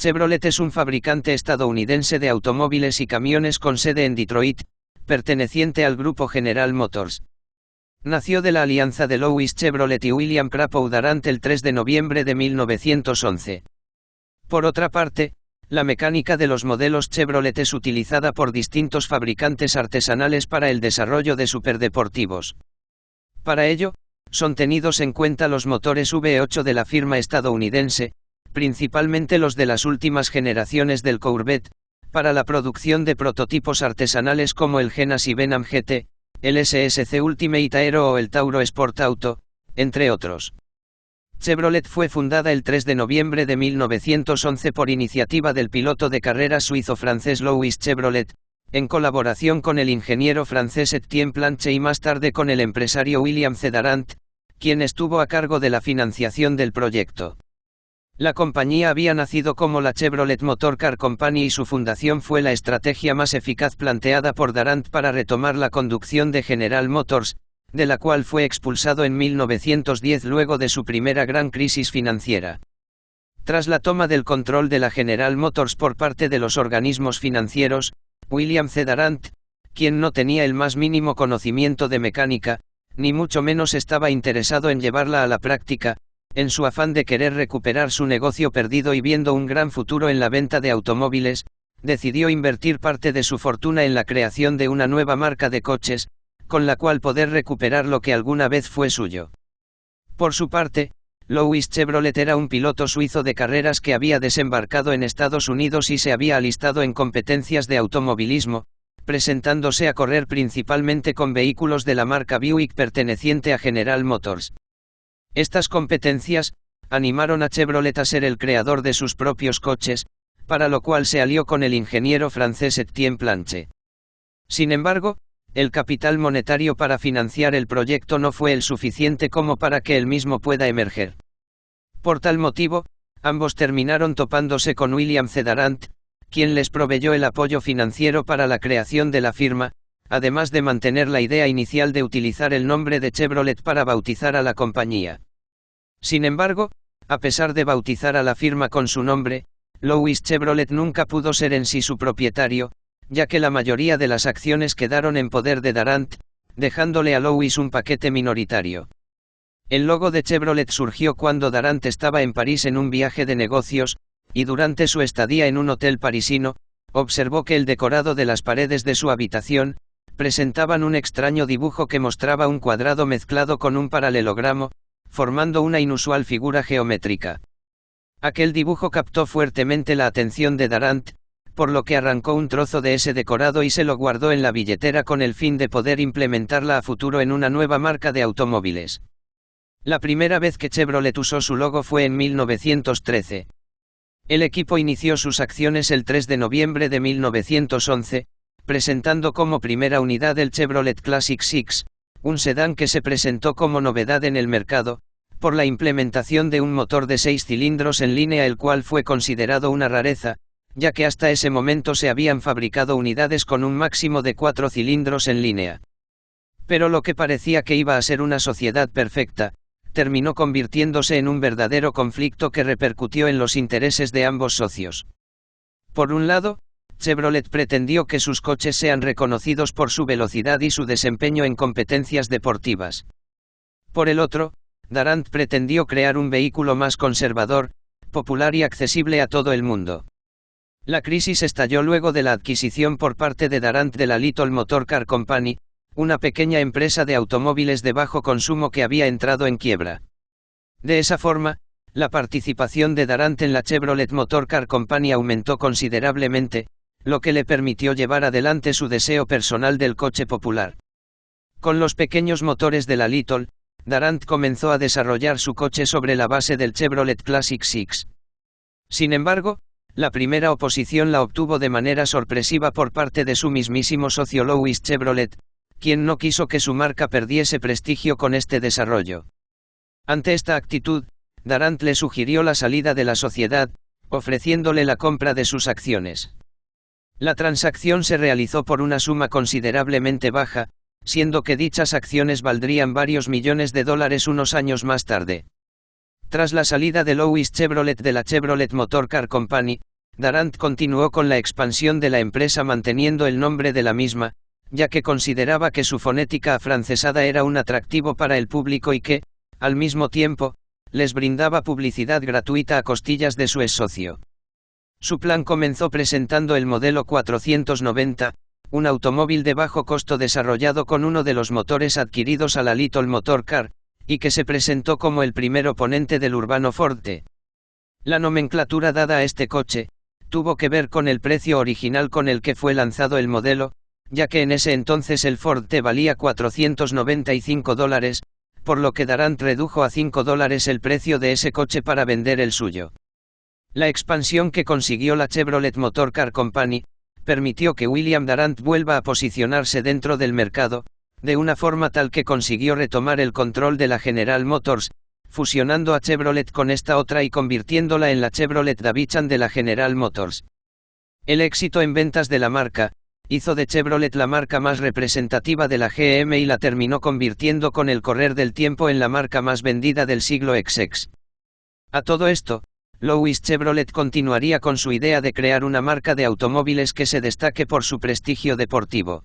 Chevrolet es un fabricante estadounidense de automóviles y camiones con sede en Detroit, perteneciente al grupo General Motors. Nació de la alianza de Louis Chevrolet y William Crapo Darrant el 3 de noviembre de 1911. Por otra parte, la mecánica de los modelos Chevrolet es utilizada por distintos fabricantes artesanales para el desarrollo de superdeportivos. Para ello, son tenidos en cuenta los motores V8 de la firma estadounidense, principalmente los de las últimas generaciones del Corvette, para la producción de prototipos artesanales como el Genesee Venom GT, el SSC Ultimate Aero o el Tauro Sport Auto, entre otros. Chevrolet fue fundada el 3 de noviembre de 1911 por iniciativa del piloto de carreras suizo-francés Louis Chevrolet, en colaboración con el ingeniero francés Etienne Planche y más tarde con el empresario William C. Darrant, quien estuvo a cargo de la financiación del proyecto. La compañía había nacido como la Chevrolet Motor Car Company y su fundación fue la estrategia más eficaz planteada por Darrant para retomar la conducción de General Motors, de la cual fue expulsado en 1910 luego de su primera gran crisis financiera. Tras la toma del control de la General Motors por parte de los organismos financieros, William C. Darrant, quien no tenía el más mínimo conocimiento de mecánica, ni mucho menos estaba interesado en llevarla a la práctica, en su afán de querer recuperar su negocio perdido y viendo un gran futuro en la venta de automóviles, decidió invertir parte de su fortuna en la creación de una nueva marca de coches, con la cual poder recuperar lo que alguna vez fue suyo. Por su parte, Louis Chevrolet era un piloto suizo de carreras que había desembarcado en Estados Unidos y se había alistado en competencias de automovilismo, presentándose a correr principalmente con vehículos de la marca Buick perteneciente a General Motors. Estas competencias animaron a Chevrolet a ser el creador de sus propios coches, para lo cual se alió con el ingeniero francés Etienne Planche. Sin embargo, el capital monetario para financiar el proyecto no fue el suficiente como para que el mismo pueda emerger. Por tal motivo, ambos terminaron topándose con William C. Darrant, quien les proveyó el apoyo financiero para la creación de la firma, además de mantener la idea inicial de utilizar el nombre de Chevrolet para bautizar a la compañía. Sin embargo, a pesar de bautizar a la firma con su nombre, Louis Chevrolet nunca pudo ser en sí su propietario, ya que la mayoría de las acciones quedaron en poder de Darrant, dejándole a Louis un paquete minoritario. El logo de Chevrolet surgió cuando Darrant estaba en París en un viaje de negocios, y durante su estadía en un hotel parisino, observó que el decorado de las paredes de su habitación presentaban un extraño dibujo que mostraba un cuadrado mezclado con un paralelogramo, formando una inusual figura geométrica. Aquel dibujo captó fuertemente la atención de Darrant, por lo que arrancó un trozo de ese decorado y se lo guardó en la billetera con el fin de poder implementarla a futuro en una nueva marca de automóviles. La primera vez que Chevrolet usó su logo fue en 1913. El equipo inició sus acciones el 3 de noviembre de 1911, presentando como primera unidad el Chevrolet Classic Six, un sedán que se presentó como novedad en el mercado, por la implementación de un motor de 6 cilindros en línea, el cual fue considerado una rareza, ya que hasta ese momento se habían fabricado unidades con un máximo de 4 cilindros en línea. Pero lo que parecía que iba a ser una sociedad perfecta, terminó convirtiéndose en un verdadero conflicto que repercutió en los intereses de ambos socios. Por un lado, Chevrolet pretendió que sus coches sean reconocidos por su velocidad y su desempeño en competencias deportivas. Por el otro, Darrant pretendió crear un vehículo más conservador, popular y accesible a todo el mundo. La crisis estalló luego de la adquisición por parte de Darrant de la Little Motor Car Company, una pequeña empresa de automóviles de bajo consumo que había entrado en quiebra. De esa forma, la participación de Darrant en la Chevrolet Motor Car Company aumentó considerablemente, lo que le permitió llevar adelante su deseo personal del coche popular. Con los pequeños motores de la Little, Darrant comenzó a desarrollar su coche sobre la base del Chevrolet Classic Six. Sin embargo, la primera oposición la obtuvo de manera sorpresiva por parte de su mismísimo socio Louis Chevrolet, quien no quiso que su marca perdiese prestigio con este desarrollo. Ante esta actitud, Darrant le sugirió la salida de la sociedad, ofreciéndole la compra de sus acciones. La transacción se realizó por una suma considerablemente baja, siendo que dichas acciones valdrían varios millones de dólares unos años más tarde. Tras la salida de Louis Chevrolet de la Chevrolet Motor Car Company, Darant continuó con la expansión de la empresa manteniendo el nombre de la misma, ya que consideraba que su fonética afrancesada era un atractivo para el público y que, al mismo tiempo, les brindaba publicidad gratuita a costillas de su ex-socio. Su plan comenzó presentando el modelo 490, un automóvil de bajo costo desarrollado con uno de los motores adquiridos a la Little Motor Car, y que se presentó como el primer oponente del urbano Forte. La nomenclatura dada a este coche, tuvo que ver con el precio original con el que fue lanzado el modelo, ya que en ese entonces el Forte valía $495, por lo que Darant redujo a $5 el precio de ese coche para vender el suyo. La expansión que consiguió la Chevrolet Motor Car Company, permitió que William Darant vuelva a posicionarse dentro del mercado, de una forma tal que consiguió retomar el control de la General Motors, fusionando a Chevrolet con esta otra y convirtiéndola en la Chevrolet Davidson de la General Motors. El éxito en ventas de la marca, hizo de Chevrolet la marca más representativa de la GM y la terminó convirtiendo con el correr del tiempo en la marca más vendida del siglo XX. A todo esto, Louis Chevrolet continuaría con su idea de crear una marca de automóviles que se destaque por su prestigio deportivo.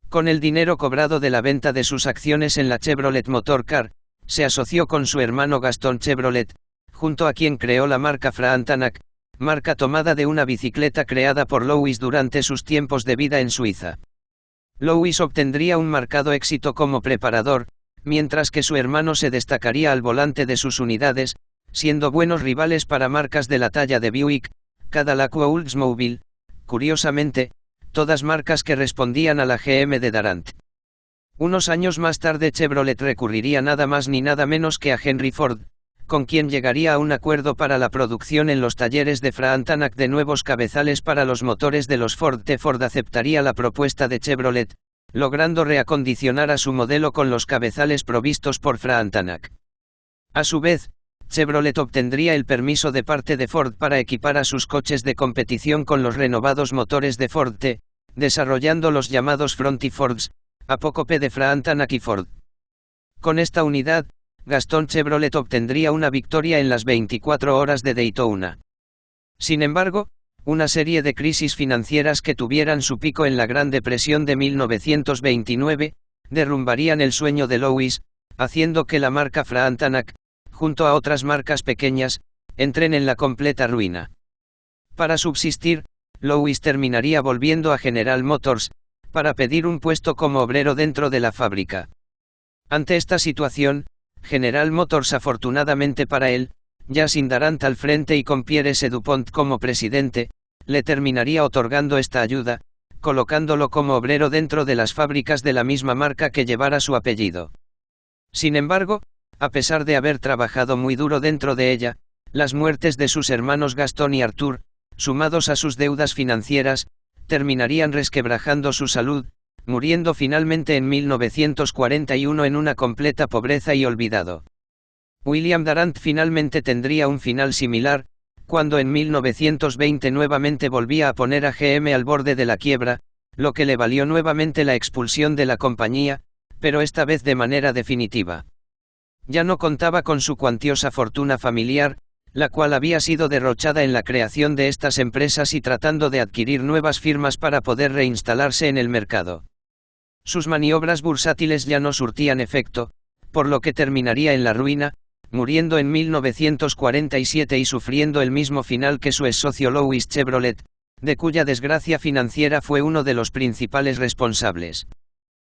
Con el dinero cobrado de la venta de sus acciones en la Chevrolet Motor Car, se asoció con su hermano Gaston Chevrolet, junto a quien creó la marca Frontenac, marca tomada de una bicicleta creada por Louis durante sus tiempos de vida en Suiza. Louis obtendría un marcado éxito como preparador, mientras que su hermano se destacaría al volante de sus unidades, siendo buenos rivales para marcas de la talla de Buick, Cadillac o Oldsmobile, curiosamente, todas marcas que respondían a la GM de Darant. Unos años más tarde Chevrolet recurriría nada más ni nada menos que a Henry Ford, con quien llegaría a un acuerdo para la producción en los talleres de Frontenac de nuevos cabezales para los motores de los Ford. Ford aceptaría la propuesta de Chevrolet, logrando reacondicionar a su modelo con los cabezales provistos por Frontenac. A su vez, Chevrolet obtendría el permiso de parte de Ford para equipar a sus coches de competición con los renovados motores de Ford T, desarrollando los llamados Fronty Fords, apócope de Frontenac y Ford. Con esta unidad, Gaston Chevrolet obtendría una victoria en las 24 horas de Daytona. Sin embargo, una serie de crisis financieras que tuvieran su pico en la Gran Depresión de 1929, derrumbarían el sueño de Louis, haciendo que la marca Frontenac, junto a otras marcas pequeñas, entren en la completa ruina. Para subsistir, Louis terminaría volviendo a General Motors, para pedir un puesto como obrero dentro de la fábrica. Ante esta situación, General Motors, afortunadamente para él, ya sin Darant al frente y con Pierre S. DuPont como presidente, le terminaría otorgando esta ayuda, colocándolo como obrero dentro de las fábricas de la misma marca que llevara su apellido. Sin embargo, a pesar de haber trabajado muy duro dentro de ella, las muertes de sus hermanos Gaston y Arthur, sumados a sus deudas financieras, terminarían resquebrajando su salud, muriendo finalmente en 1941 en una completa pobreza y olvidado. William Darant finalmente tendría un final similar, cuando en 1920 nuevamente volvía a poner a GM al borde de la quiebra, lo que le valió nuevamente la expulsión de la compañía, pero esta vez de manera definitiva. Ya no contaba con su cuantiosa fortuna familiar, la cual había sido derrochada en la creación de estas empresas y tratando de adquirir nuevas firmas para poder reinstalarse en el mercado. Sus maniobras bursátiles ya no surtían efecto, por lo que terminaría en la ruina, muriendo en 1947 y sufriendo el mismo final que su ex-socio Louis Chevrolet, de cuya desgracia financiera fue uno de los principales responsables.